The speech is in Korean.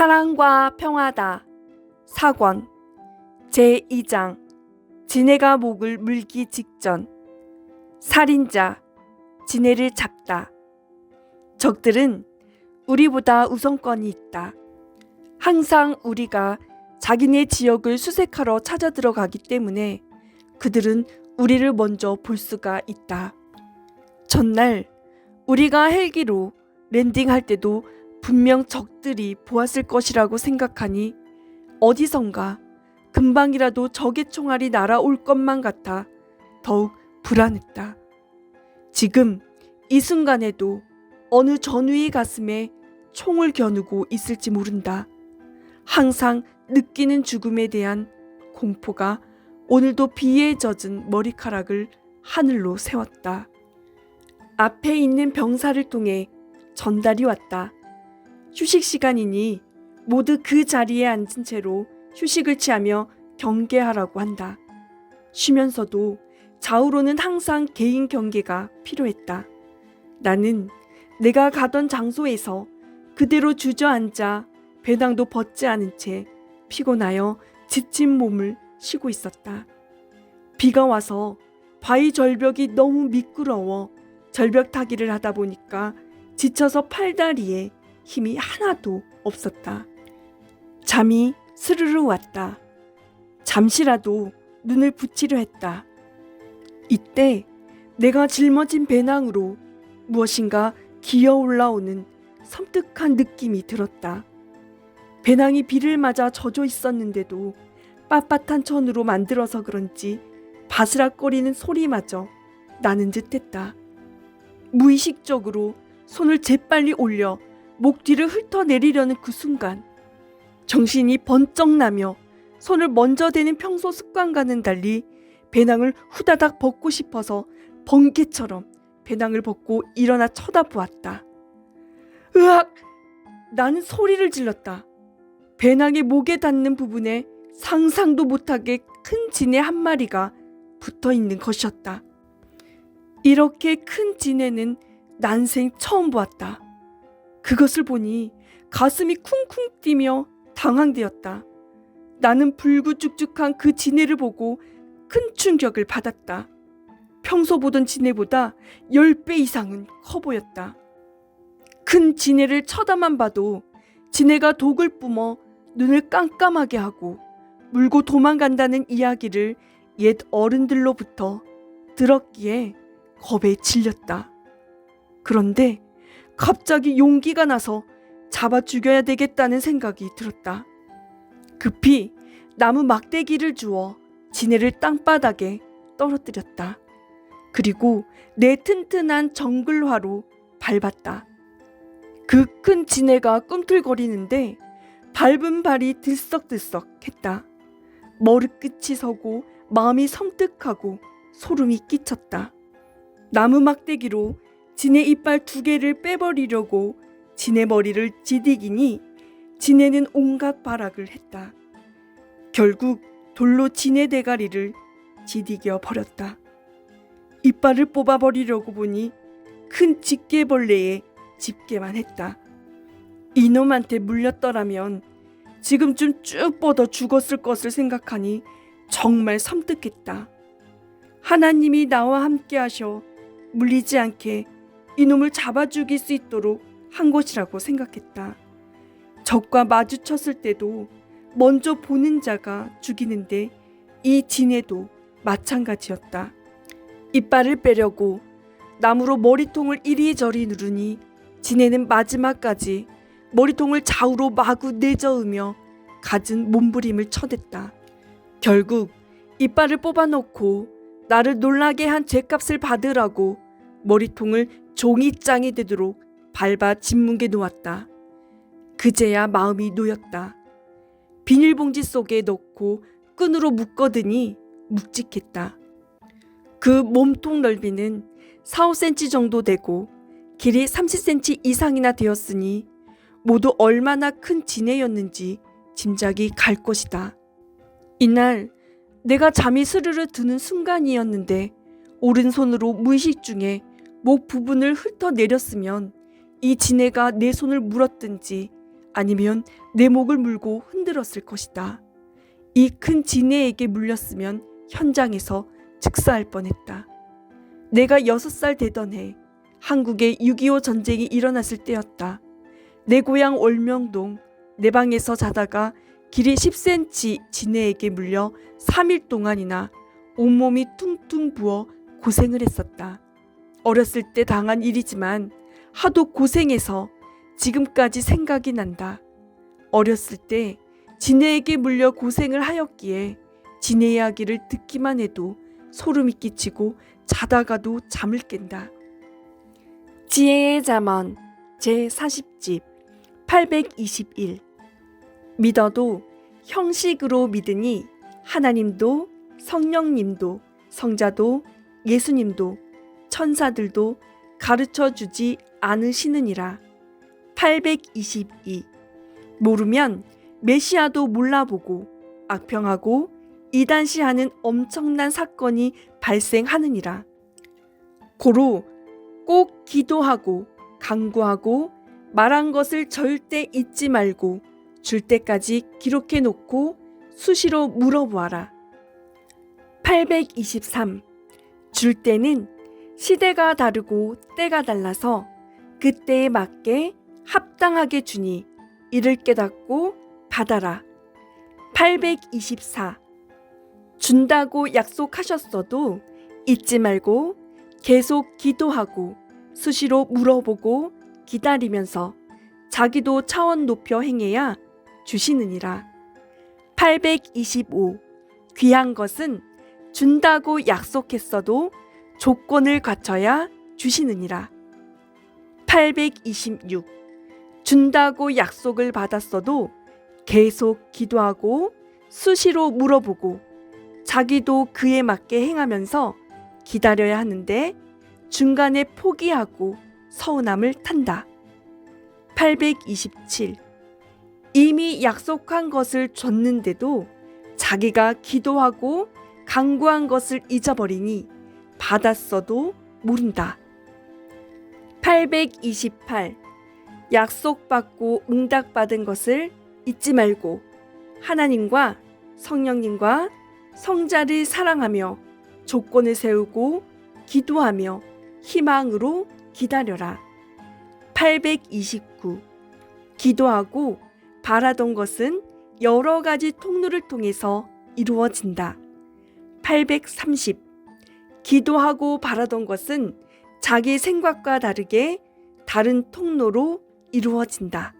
사랑과 평화다. 사권 제2장 지네가 목을 물기 직전. 살인자 지네를 잡다. 적들은 우리보다 우선권이 있다. 항상 우리가 자기네 지역을 수색하러 찾아 들어가기 때문에 그들은 우리를 먼저 볼 수가 있다. 전날 우리가 헬기로 랜딩할 때도 분명 적들이 보았을 것이라고 생각하니 어디선가 금방이라도 적의 총알이 날아올 것만 같아 더욱 불안했다. 지금 이 순간에도 어느 전우의 가슴에 총을 겨누고 있을지 모른다. 항상 느끼는 죽음에 대한 공포가 오늘도 비에 젖은 머리카락을 하늘로 세웠다. 앞에 있는 병사를 통해 전달이 왔다. 휴식 시간이니 모두 그 자리에 앉은 채로 휴식을 취하며 경계하라고 한다. 쉬면서도 좌우로는 항상 개인 경계가 필요했다. 나는 내가 가던 장소에서 그대로 주저앉아 배낭도 벗지 않은 채 피곤하여 지친 몸을 쉬고 있었다. 비가 와서 바위 절벽이 너무 미끄러워 절벽 타기를 하다 보니까 지쳐서 팔다리에 힘이 하나도 없었다. 잠이 스르르 왔다. 잠시라도 눈을 붙이려 했다. 이때 내가 짊어진 배낭으로 무엇인가 기어 올라오는 섬뜩한 느낌이 들었다. 배낭이 비를 맞아 젖어 있었는데도 빳빳한 천으로 만들어서 그런지 바스락거리는 소리마저 나는 듯했다. 무의식적으로 손을 재빨리 올려 목 뒤를 훑어내리려는 그 순간 정신이 번쩍 나며 손을 먼저 대는 평소 습관과는 달리 배낭을 후다닥 벗고 싶어서 번개처럼 배낭을 벗고 일어나 쳐다보았다. 으악! 나는 소리를 질렀다. 배낭의 목에 닿는 부분에 상상도 못하게 큰 지네 한 마리가 붙어있는 것이었다. 이렇게 큰 지네는 난생 처음 보았다. 그것을 보니 가슴이 쿵쿵 뛰며 당황되었다. 나는 불구죽죽한 그 지네를 보고 큰 충격을 받았다. 평소 보던 지네보다 10배 이상은 커 보였다. 큰 지네를 쳐다만 봐도 지네가 독을 뿜어 눈을 깜깜하게 하고 물고 도망간다는 이야기를 옛 어른들로부터 들었기에 겁에 질렸다. 그런데 갑자기 용기가 나서 잡아 죽여야 되겠다는 생각이 들었다. 급히 나무 막대기를 주워 지네를 땅바닥에 떨어뜨렸다. 그리고 내 튼튼한 정글화로 밟았다. 그 큰 지네가 꿈틀거리는데 밟은 발이 들썩들썩했다. 머리끝이 서고 마음이 섬뜩하고 소름이 끼쳤다. 나무 막대기로 지네 이빨 2개를 빼버리려고 지네 머리를 지디기니 지네는 온갖 발악을 했다. 결국 돌로 지네 대가리를 지디겨 버렸다. 이빨을 뽑아버리려고 보니 큰 집게벌레에 집게만 했다. 이놈한테 물렸더라면 지금쯤 쭉 뻗어 죽었을 것을 생각하니 정말 섬뜩했다. 하나님이 나와 함께 하셔 물리지 않게 이놈을 잡아 죽일 수 있도록 한 것이라고 생각했다. 적과 마주쳤을 때도 먼저 보는 자가 죽이는데 이 지네도 마찬가지였다. 이빨을 빼려고 나무로 머리통을 이리저리 누르니 지네는 마지막까지 머리통을 좌우로 마구 내저으며 갖은 몸부림을 쳐댔다. 결국 이빨을 뽑아놓고 나를 놀라게 한 죄값을 받으라고 머리통을 종이장이 되도록 밟아 짓뭉개 놓았다. 그제야 마음이 놓였다. 비닐봉지 속에 넣고 끈으로 묶어드니 묵직했다. 그 몸통 넓이는 4-5cm 정도 되고 길이 30cm 이상이나 되었으니 모두 얼마나 큰 지네였는지 짐작이 갈 것이다. 이날 내가 잠이 스르르 드는 순간이었는데 오른손으로 무의식 중에 목 부분을 훑어내렸으면 이 지네가 내 손을 물었든지 아니면 내 목을 물고 흔들었을 것이다. 이 큰 지네에게 물렸으면 현장에서 즉사할 뻔했다. 내가 6살 되던 해 한국에 6.25 전쟁이 일어났을 때였다. 내 고향 월명동 내 방에서 자다가 길이 10cm 지네에게 물려 3일 동안이나 온몸이 퉁퉁 부어 고생을 했었다. 어렸을 때 당한 일이지만 하도 고생해서 지금까지 생각이 난다. 어렸을 때 지네에게 물려 고생을 하였기에 지네 이야기를 듣기만 해도 소름이 끼치고 자다가도 잠을 깬다. 지혜의 잠언 제40집 821 믿어도 형식으로 믿으니 하나님도 성령님도 성자도 예수님도 천사들도 가르쳐주지 않으시느니라. 822 모르면 메시아도 몰라보고 악평하고 이단시하는 엄청난 사건이 발생하느니라. 고로 꼭 기도하고 간구하고 말한 것을 절대 잊지 말고 줄 때까지 기록해 놓고 수시로 물어보아라. 823 줄 때는 시대가 다르고 때가 달라서 그때에 맞게 합당하게 주니 이를 깨닫고 받아라. 824 준다고 약속하셨어도 잊지 말고 계속 기도하고 수시로 물어보고 기다리면서 자기도 차원 높여 행해야 주시느니라. 825 귀한 것은 준다고 약속했어도 조건을 갖춰야 주시느니라. 826 준다고 약속을 받았어도 계속 기도하고 수시로 물어보고 자기도 그에 맞게 행하면서 기다려야 하는데 중간에 포기하고 서운함을 탄다. 827 이미 약속한 것을 줬는데도 자기가 기도하고 간구한 것을 잊어버리니 받았어도 모른다. 828 약속받고 응답받은 것을 잊지 말고 하나님과 성령님과 성자를 사랑하며 조건을 세우고 기도하며 희망으로 기다려라. 829 기도하고 바라던 것은 여러 가지 통로를 통해서 이루어진다. 830 기도하고 바라던 것은 자기 생각과 다르게 다른 통로로 이루어진다.